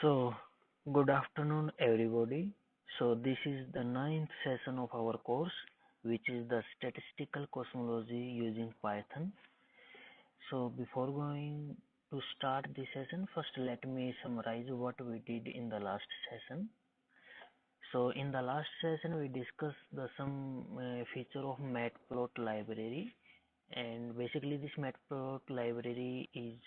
So, good afternoon, everybody. So, this is the ninth session of our course, which is the Statistical Cosmology using Python. So, before going to start the session, first let me summarize what we did in the last session. So, in the last session, we discussed some feature of matplot library, and basically, this matplot library is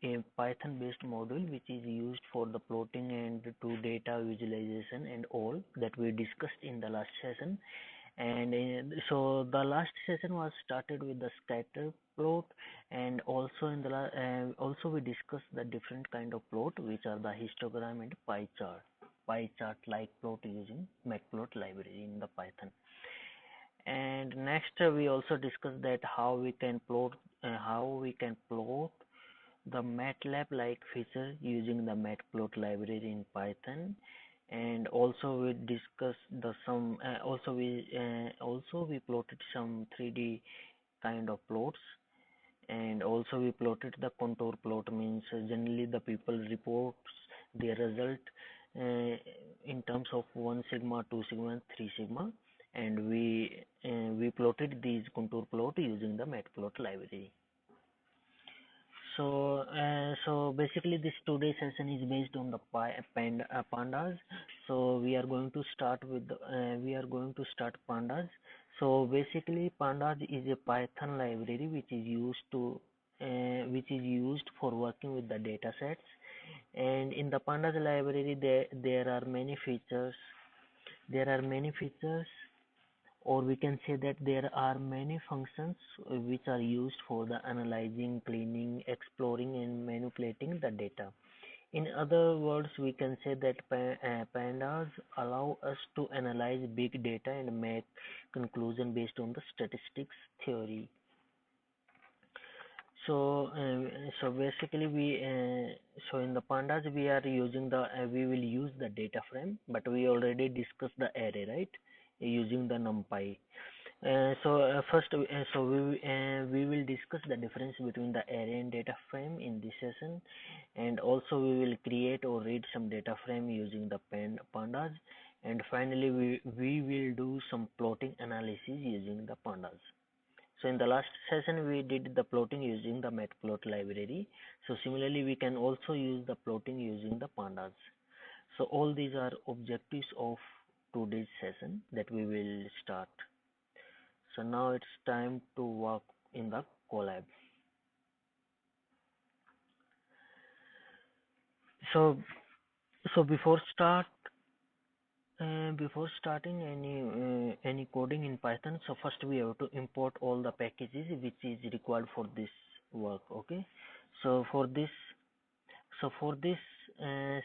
a Python-based module which is used for the plotting and to data visualization and all that we discussed in the last session. And so the last session was started with the scatter plot, and also also we discussed the different kind of plot, which are the histogram and pie chart like plot using matplot library in the Python. And next we also discussed that how we can plot the MATLAB like feature using the matplot library in Python. And also we discussed the some also we plotted some 3D kind of plots, and also we plotted the contour plot, means generally the people reports their result in terms of 1 sigma, 2 sigma, 3 sigma, and we plotted these contour plot using the matplot library. So basically, this today's session is based on the pandas. So we are going to start with pandas. So basically, pandas is a Python library which is used for working with the data sets. And in the pandas library, there are many features. There are many features, or we can say that there are many functions which are used for the analyzing, cleaning, exploring, and manipulating the data. In other words, we can say that pandas allow us to analyze big data and make conclusion based on the statistics theory. So basically so in the pandas we are using we will use the data frame, but we already discussed the array, right, using the numpy. We will discuss the difference between the array and data frame in this session, and also we will create or read some data frame using the pandas, and finally we will do some plotting analysis using the pandas. So in the last session we did the plotting using the matplot library. So similarly we can also use the plotting using the pandas. So all these are objectives of today's session that we will start. So now it's time to work in the collab. So before starting any coding in Python, so first we have to import all the packages which is required for this work. Okay, so for this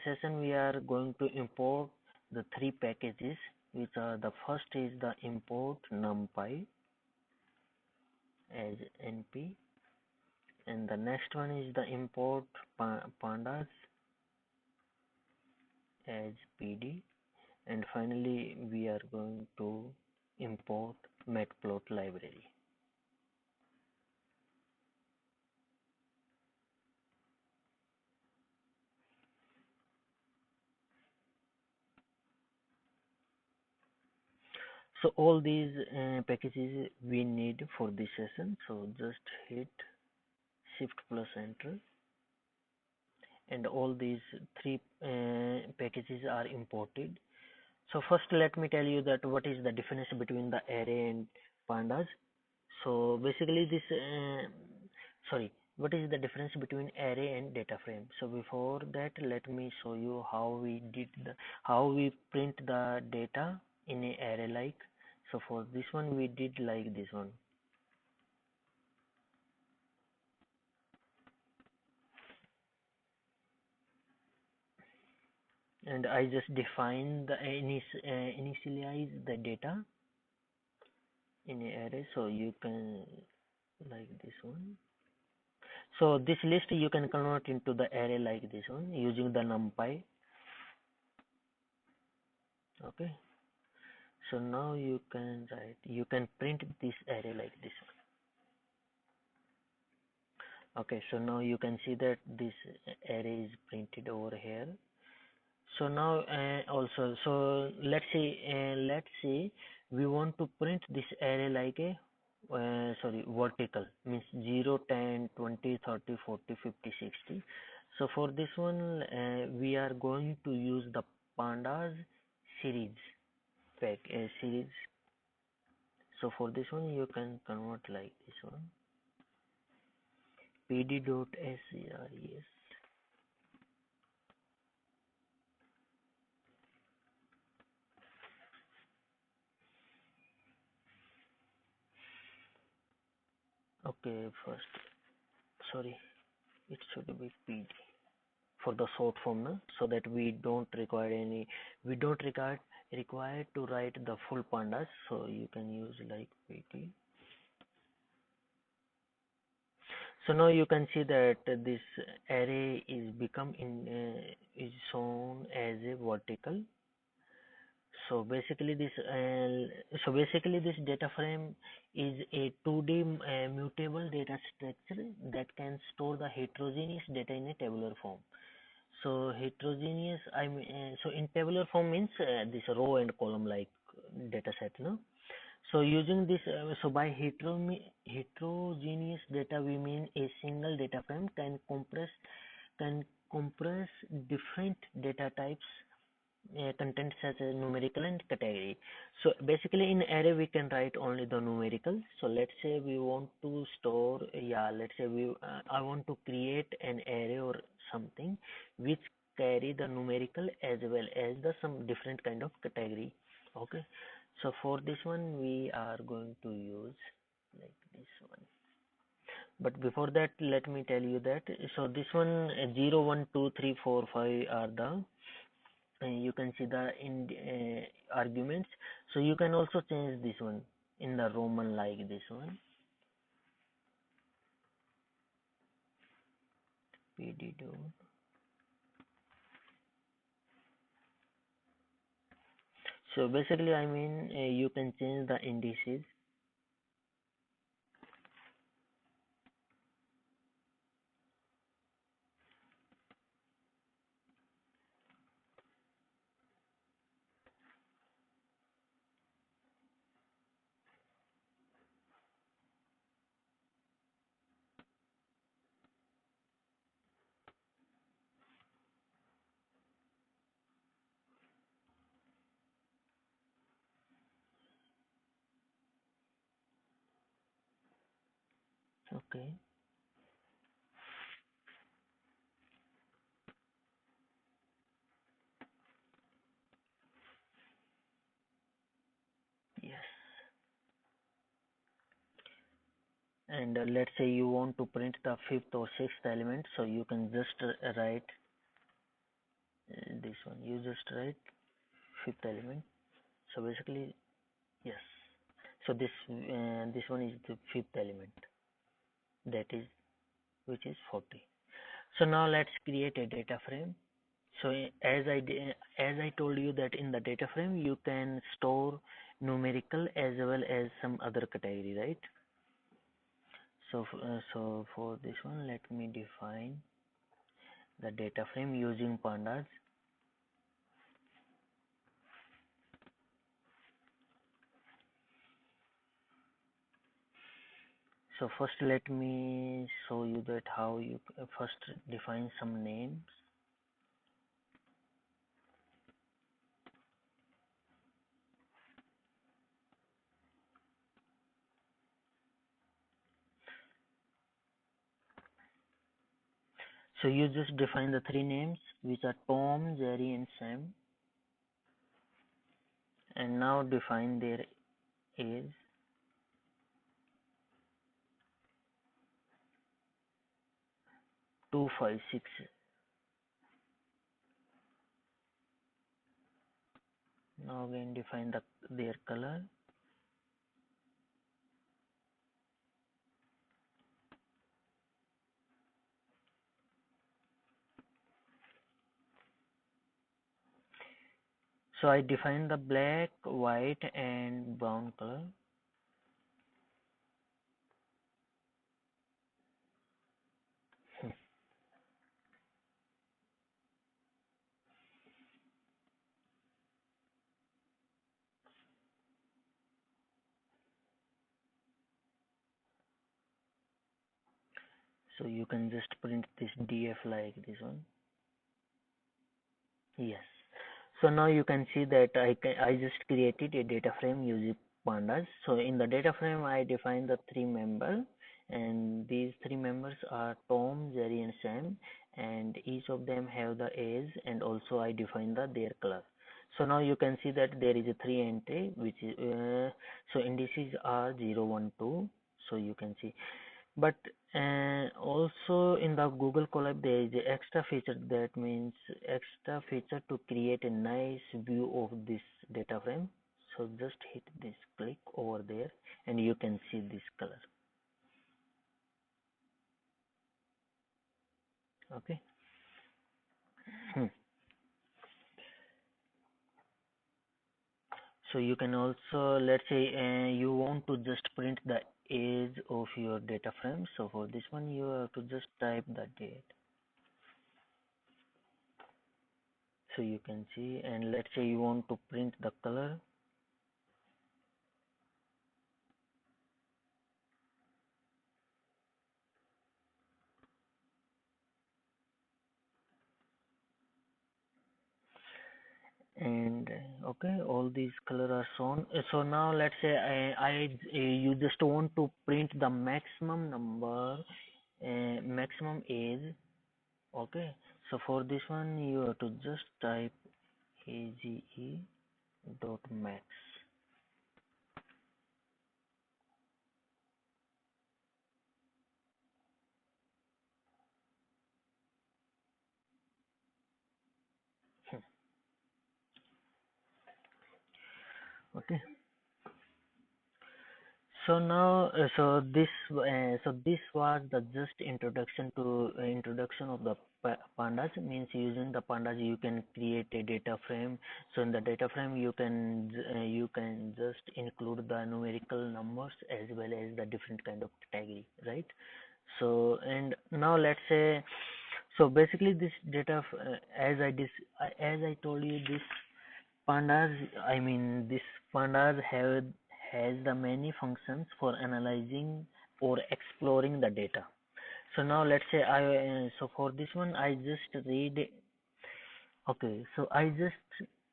session we are going to import the three packages, which are the first is the import numpy as np, and the next one is the import pandas as pd, and finally we are going to import matplot library. So all these packages we need for this session, so just hit shift plus enter, and all these three packages are imported. So first let me tell you that what is the difference between the array and pandas. So basically what is the difference between array and data frame? So before that, let me show you how we print the data in a array like. So for this one we did like this one. And I just define the initialize the data in a array, so you can like this one. So this list you can convert into the array like this one using the numpy. Okay, so now you can print this array like this one. Okay, so now you can see that this array is printed over here. So now also, so let's say we want to print this array like a sorry, vertical, means 0, 10, 20, 30, 40, 50, 60. So for this one we are going to use the pandas series series. So for this one you can convert like this one, pd.series. Okay, first, sorry, it should be pd for the short form, no? So that we don't require to write the full pandas, so you can use like pt. So now you can see that this array is become in is shown as a vertical. So basically this data frame is a 2D mutable data structure that can store the heterogeneous data in a tabular form. So heterogeneous, so in tabular form means this row and column like data set, no? So using this, so by heterogeneous data, we mean a single data frame can compress different data types, content such as numerical and category. So basically in array we can write only the numerical. So let's say we want to store, yeah, let's say I want to create an array or something which carry the numerical as well as the some different kind of category. Okay, so for this one we are going to use like this one. But before that, let me tell you that, so this one 0, 1, 2, 3, 4, 5 are the you can see the in arguments. So you can also change this one in the Roman like this one, pd dot. So basically I mean you can change the indices. Okay, yes. And let's say you want to print the fifth or sixth element, so you can just write this one, you just write fifth element. So basically, yes, so this one is the fifth element, that is, which is 40. So now let's create a data frame. So as I told you that in the data frame you can store numerical as well as some other category, right? So so for this one, let me define the data frame using pandas. So first let me show you that how you first define some names. So you just define the three names, which are Tom, Jerry and Sam, and now define their age. Two, 5, 6. Now again define their color. So I define the black, white and brown color. So you can just print this df like this one. Yes. So now you can see that I just created a data frame using pandas. So in the data frame I define the three members, and these three members are Tom, Jerry and Sam, and each of them have the age, and also I define their color. So now you can see that there is a three entry which is so indices are 0, 1, 2. So you can see, but also in the Google Colab there is a extra feature, that means extra feature to create a nice view of this data frame. So just hit this, click over there, and you can see this color. Okay. Hmm. So you can also, let's say you want to just print the age of your data frame. So for this one you have to just type the date. So you can see, and let's say you want to print the color. And okay, all these color are shown. So now let's say you just want to print the maximum number, maximum age. Okay, so for this one you have to just type age dot max. Okay. So now, so this was the just introduction of the pandas. Means using the pandas, you can create a data frame. So in the data frame, you can just include the numerical numbers as well as the different kind of category, right? So and now let's say, so basically this as I told you, this pandas, I mean, this pandas has the many functions for analyzing or exploring the data. So now let's say so for this one I just read. Okay, so I just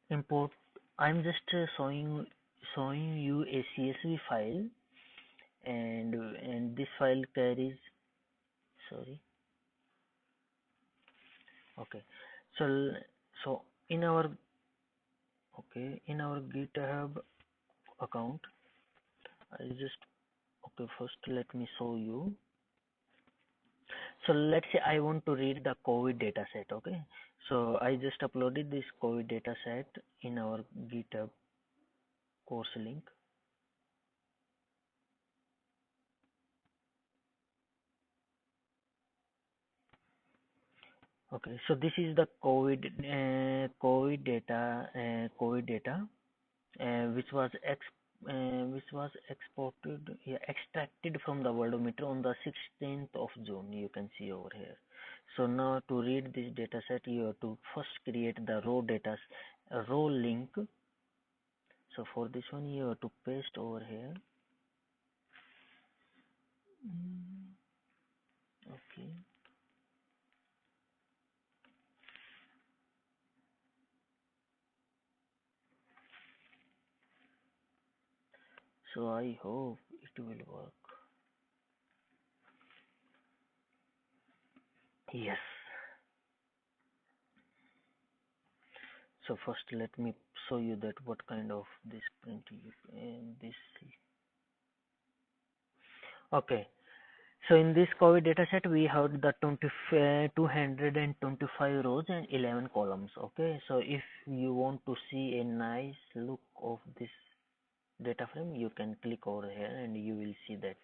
import. I'm just showing you a CSV file, and this file carries. Sorry. Okay, so so in our in our GitHub account, I just okay, first let me show you. So let's say I want to read the COVID data set, okay? So I just uploaded this COVID data set in our GitHub course link. Okay, so this is the COVID data which was exported, yeah, extracted from the worldometer on the 16th of June. You can see over here. So now to read this data set, you have to first create the raw link. So for this one, you have to paste over here. Okay. So I hope it will work. Yes. So first let me show you that what kind of this print you this. Okay. So in this COVID dataset, we have the 225 rows and 11 columns. Okay. So if you want to see a nice look of this data frame, you can click over here and you will see that.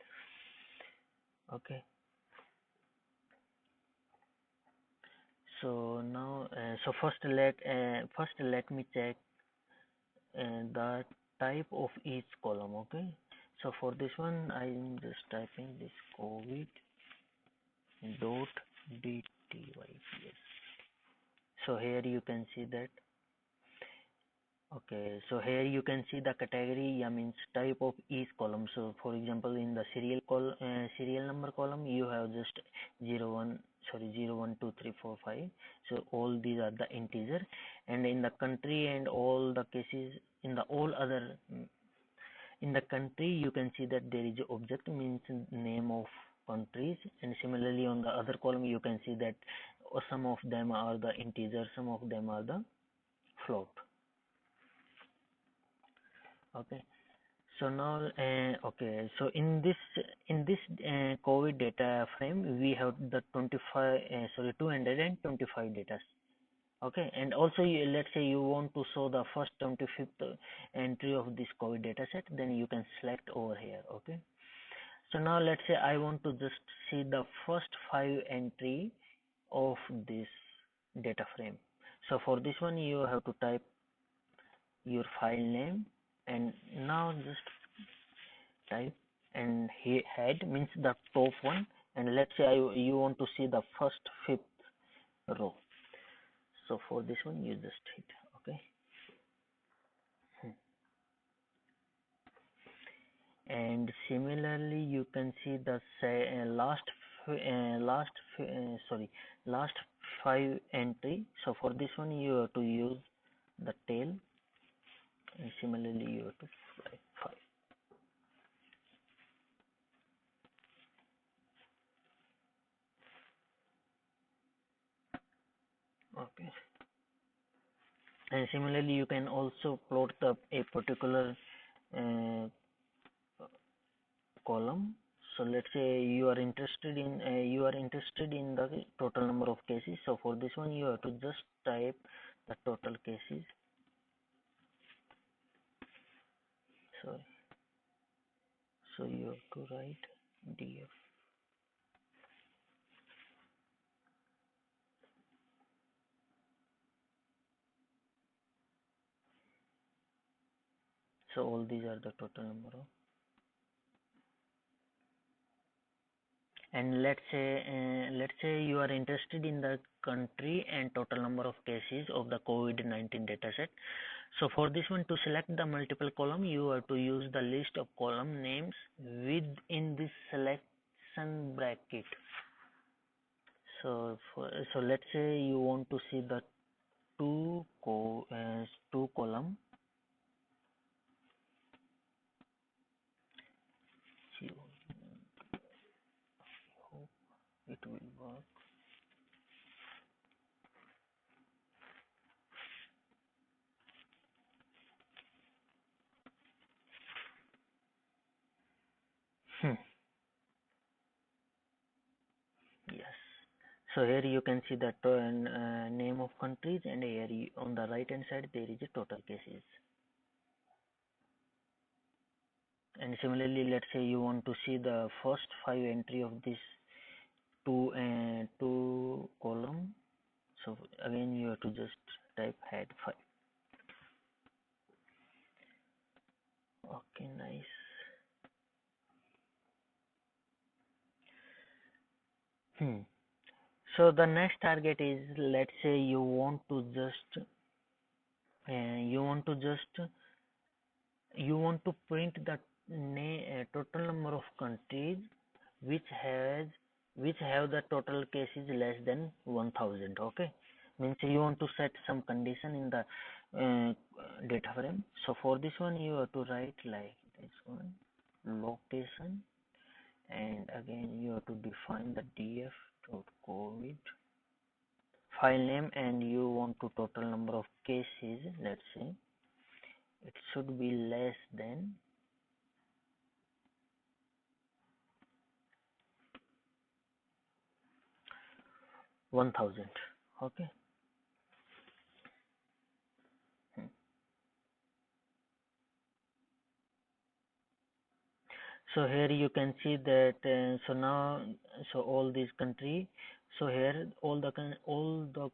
Okay. So now, so first let me check the type of each column. Okay. So for this one, I'm just typing this COVID dot dtyps. So here you can see that Okay, so here you can see the category, yeah, means type of each column. So for example, in the serial number column, you have just 01, sorry, 012345. So all these are the integer, and in the country and all the cases, in the all other, in the country you can see that there is a object, means name of countries, and similarly on the other column you can see that some of them are the integer, some of them are the float. Okay. So now, okay. So in this COVID data frame, we have the 25, sorry, 225 data. Okay, and also let's say you want to show the first 25th entry of this COVID data set, then you can select over here. Okay. So now let's say I want to just see the first 5 entry of this data frame. So for this one, you have to type your file name, and now just type, and head means the top one, and let's say you want to see the first 5th row. So for this one you just hit okay. And similarly you can see the sorry, last 5 entry. So for this one you have to use the tail, and similarly you have to fly 5. Okay, and similarly you can also plot a particular uh, column. So let's say you are interested in the total number of cases. So for this one you have to just type the total cases. So you have to write df. So all these are the total number of. And let's say you are interested in the country and total number of cases of the COVID-19 dataset. So for this one, to select the multiple column, you have to use the list of column names within this selection bracket. So let's say you want to see the two column. See, hope it will work. Yes. So here you can see the name of countries, and here on the right hand side there is a total cases. And similarly, let's say you want to see the first 5 entry of this two column. So again you have to just type head 5. Okay, nice. So the next target is, let's say you want to just you want to print the total number of countries which have the total cases less than 1000. Okay, means you want to set some condition in the data frame. So for this one you have to write like this one, location, and again you have to define the df.covid file name, and you want to total number of cases. Let's say it should be less than 1000. Okay. So here you can see that so all these country, so here all the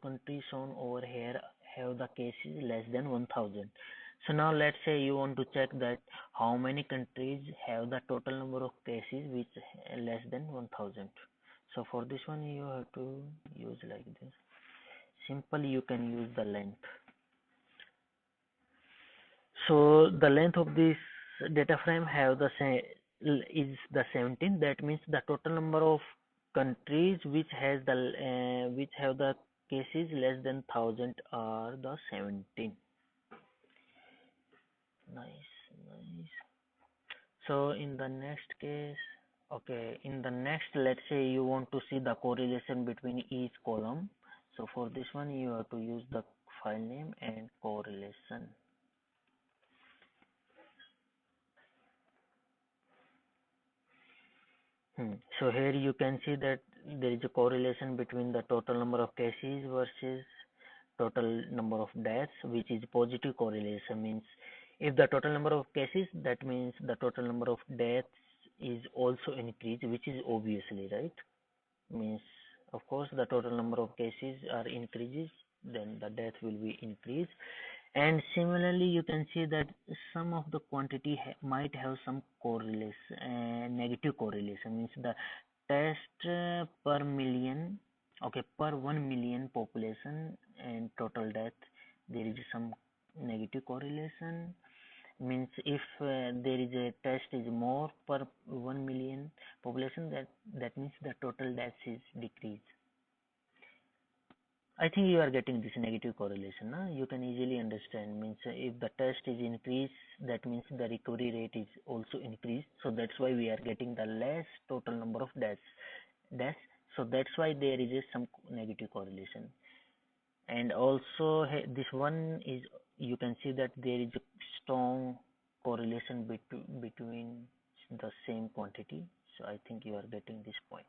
countries shown over here have the cases less than 1000. So now let's say you want to check that how many countries have the total number of cases which less than 1000. So for this one you have to use like this. Simple, you can use the length. So the length of this data frame have the same is the 17. That means the total number of countries which has the which have the cases less than 1,000 are the 17. Nice, nice. So in the next case, okay, in the next, let's say you want to see the correlation between each column. So for this one, you have to use the file name and correlation. So here you can see that there is a correlation between the total number of cases versus total number of deaths, which is positive correlation. Means if the total number of cases, that means the total number of deaths is also increased, which is obviously right. Means of course the total number of cases are increases, then the death will be increased. And similarly, you can see that some of the quantity might have some correlation, negative correlation. Means the test per million, okay, per 1 million population and total death, there is some negative correlation. Means if there is a test is more per 1 million population, that means the total deaths is decreased. I think you are getting this negative correlation. You can easily understand. Means if the test is increased, that means the recovery rate is also increased. So that's why we are getting the less total number of deaths. Deaths. So that's why there is some negative correlation. And also this one is, you can see that there is a strong correlation between the same quantity. So I think you are getting this point.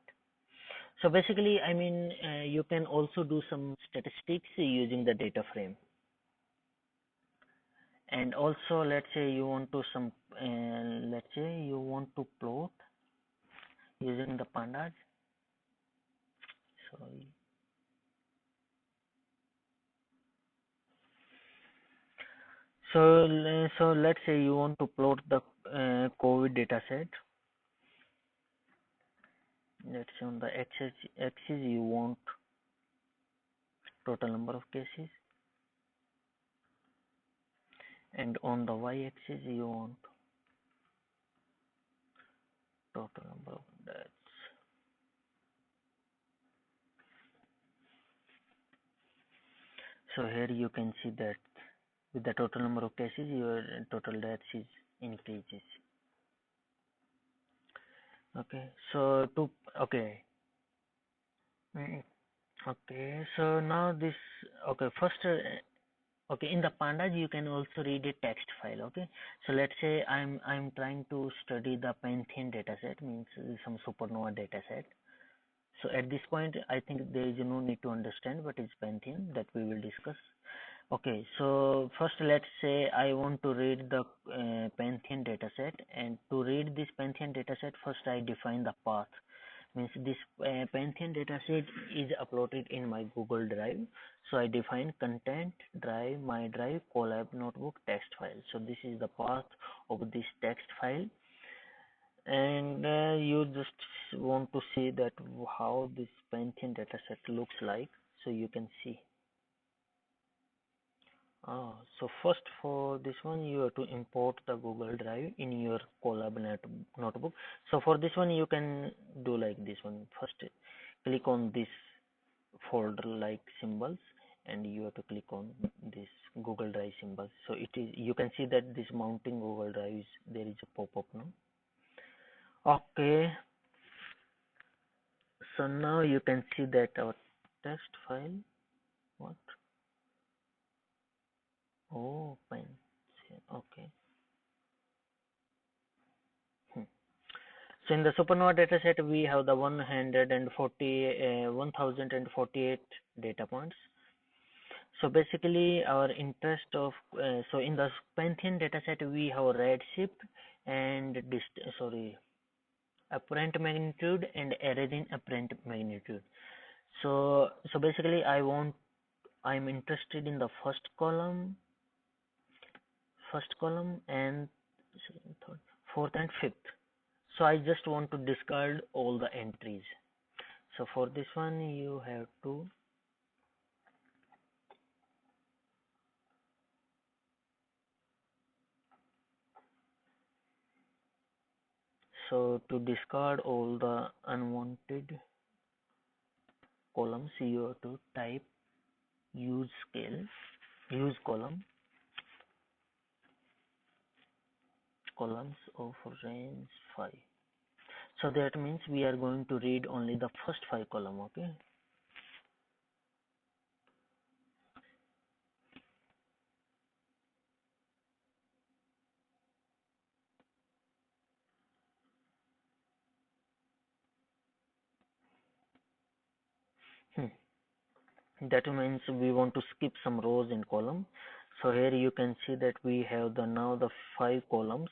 So basically, I mean, you can also do some statistics using the data frame. And also, let's say you want to let's say you want to plot using the pandas. Sorry. So let's say you want to plot the COVID data set. Let's say on the x-axis you want total number of cases, and on the y-axis you want total number of deaths. So here you can see that with the total number of cases, your total deaths is increases. Okay, so to okay, Mm, okay. So now this okay. First, okay, in the pandas you can also read a text file. Okay, so let's say I'm trying to study the Pantheon dataset, means some supernova dataset. So at this point, I think there is no need to understand what is Pantheon, that we will discuss. Okay, so first let's say I want to read the Pantheon dataset, and to read this Pantheon dataset, first I define the path. Means this Pantheon dataset is uploaded in my Google Drive. So I define content, drive, my drive, collab, notebook, text file. So this is the path of this text file, and you just want to see that how this Pantheon dataset looks like. So you can see. So first for this one you have to import the Google Drive in your Colab notebook. So for this one you can do like this one. First click on this folder like symbols, and you have to click on this Google Drive symbol. So it is, you can see that this mounting Google Drive is, there is a pop-up now. Okay, so now you can see that our text file, what? Oh, fine. Okay. So in the supernova dataset, we have the 1048 data points. So basically, our interest of so in the Pantheon dataset, we have redshift and apparent magnitude and error in apparent magnitude. So basically, I'm interested in the first column and third, fourth and fifth. So I just want to discard all the entries. So for this one you have to So to discard all the unwanted columns, you have to type use scale, use columns of range 5. So that means we are going to read only the first 5 column, okay? Hmm. That means we want to skip some rows in column. So here you can see that we have the now the 5 columns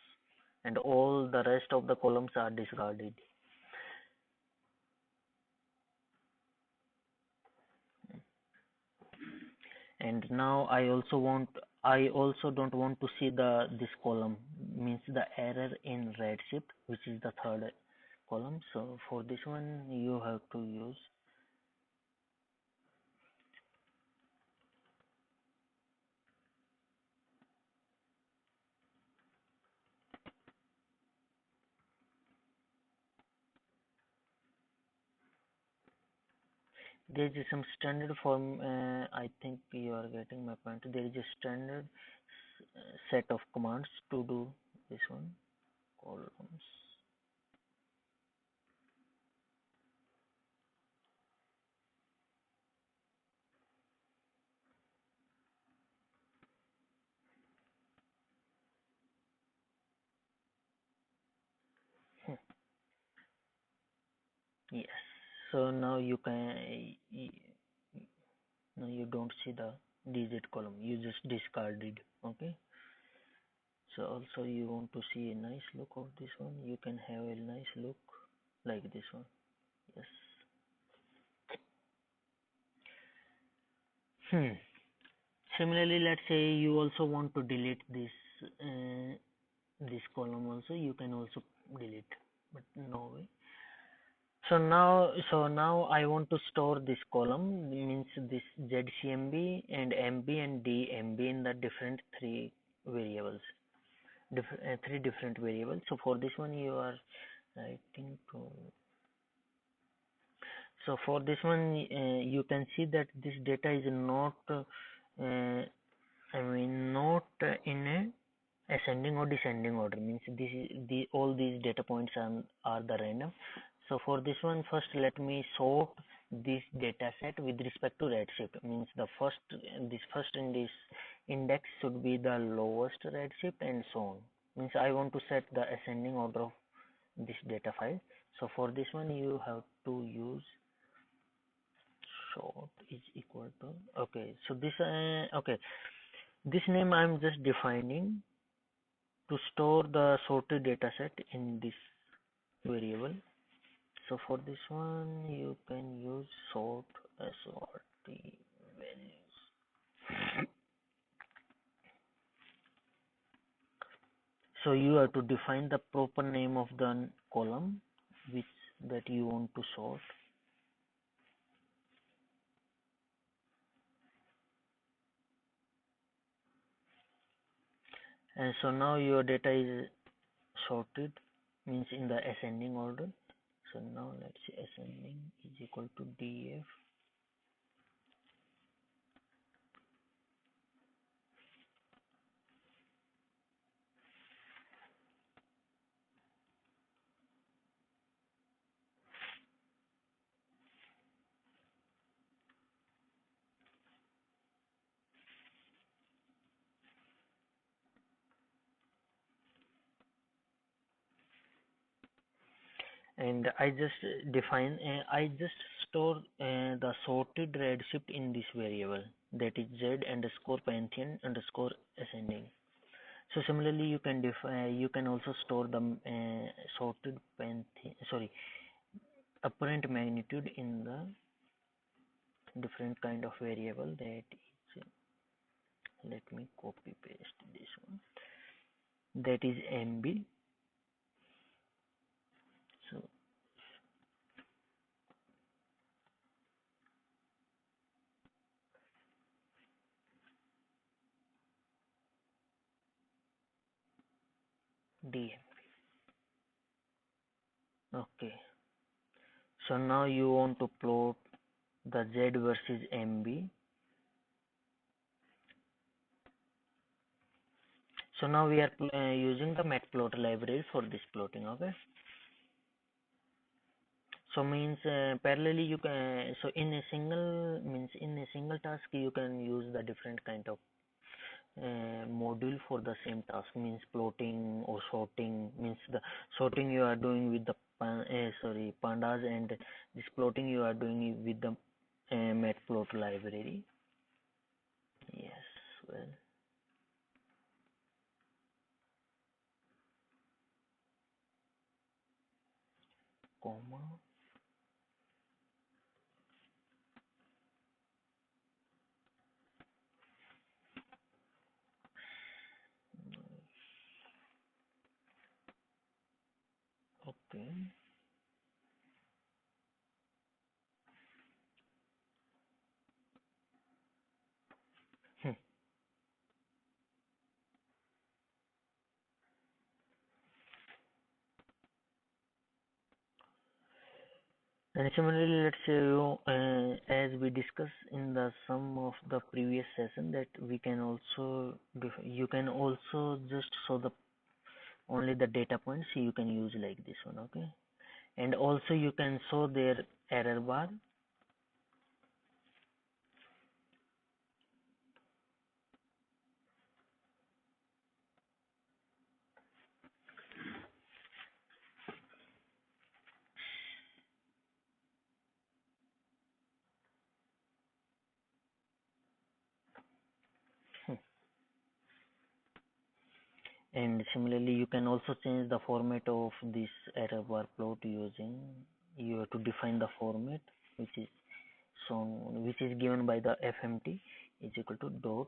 and all the rest of the columns are discarded. And now I also don't want to see this column, means the error in redshift, which is the third column. So for this one you have to use, there is some standard form, I think you are getting my point. There is a standard set of commands to do this one, columns. Hmm. Yes, so now you can, now you don't see the digit column, you just discarded, okay? So also you want to see a nice look of this one, you can have a nice look like this one. Yes. Similarly, let's say you also want to delete this column also, you can also delete, but no way. So now I want to store this column, means this ZCMB and MB and DMB in the different three variables, three different variables. So for this one you are writing to. So for this one you can see that this data is not not in a ascending or descending order, means this is all these data points are the random. So for this one, first let me sort this data set with respect to redshift, means the first in this index should be the lowest redshift and so on, means I want to set the ascending order of this data file. So for this one you have to use sort is equal to, okay, so this okay, this name I'm just defining to store the sorted data set in this variable. So for this one you can use sort values. So you have to define the proper name of the column which that you want to sort. And so now your data is sorted, means in the ascending order. So now let's say ascending is equal to df. And I just I just store the sorted redshift in this variable, that is z underscore pantheon underscore ascending. So similarly you can you can also store the sorted pantheon, sorry, apparent magnitude in the different kind of variable, that is let me copy paste this one, that is MB. So DM. Okay. So now you want to plot the Z versus MB. So now we are using the matplot library for this plotting. Okay. So means parallelly you can, so in a single means in a single task you can use the different kind of module for the same task, means plotting or sorting, means the sorting you are doing with the pandas, and this plotting you are doing it with the matplot library. Yes, well, comma. Okay. Hmm. And similarly, let's say as we discussed in the some of the previous session, that we can also you can also just show the only the data points you can use like this one. Okay. And also you can show their error bar. Hmm. And similarly you can also change the format of this error bar plot using, you have to define the format which is shown, which is given by the fmt is equal to dot.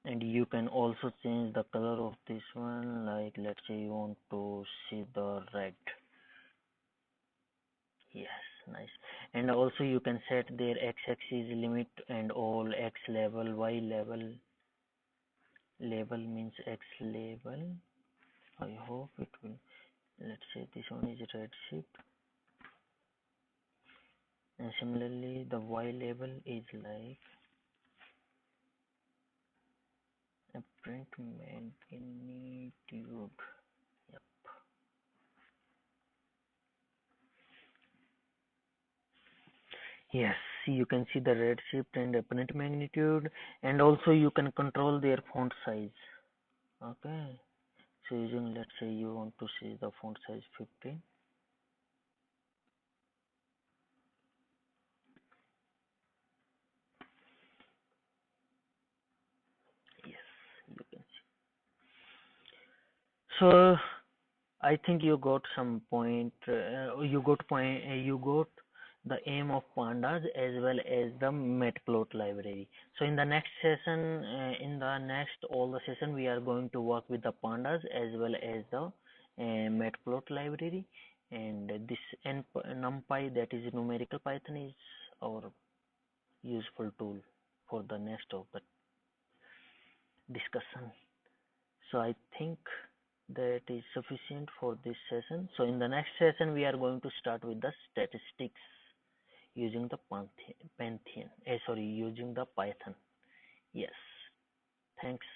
And you can also change the color of this one, like let's say you want to see the red. Yes, nice. And also you can set their x-axis limit and all, x level, y level. Label means x label. I hope it will. Let's say this one is redshift, and similarly the y label is like a print magnitude. Yep. Yes, you can see the redshift and the print magnitude, and also you can control their font size. Okay. So using, let's say you want to see the font size 15. Yes, you can see. So I think you got some point. You got the aim of pandas as well as the matplot library. So in the next session, in the next all the session, we are going to work with the pandas as well as the matplot library. And this NumPy, that is numerical Python, is our useful tool for the next of the discussion. So I think that is sufficient for this session. So in the next session, we are going to start with the statistics using the using the Python. Yes. Thanks.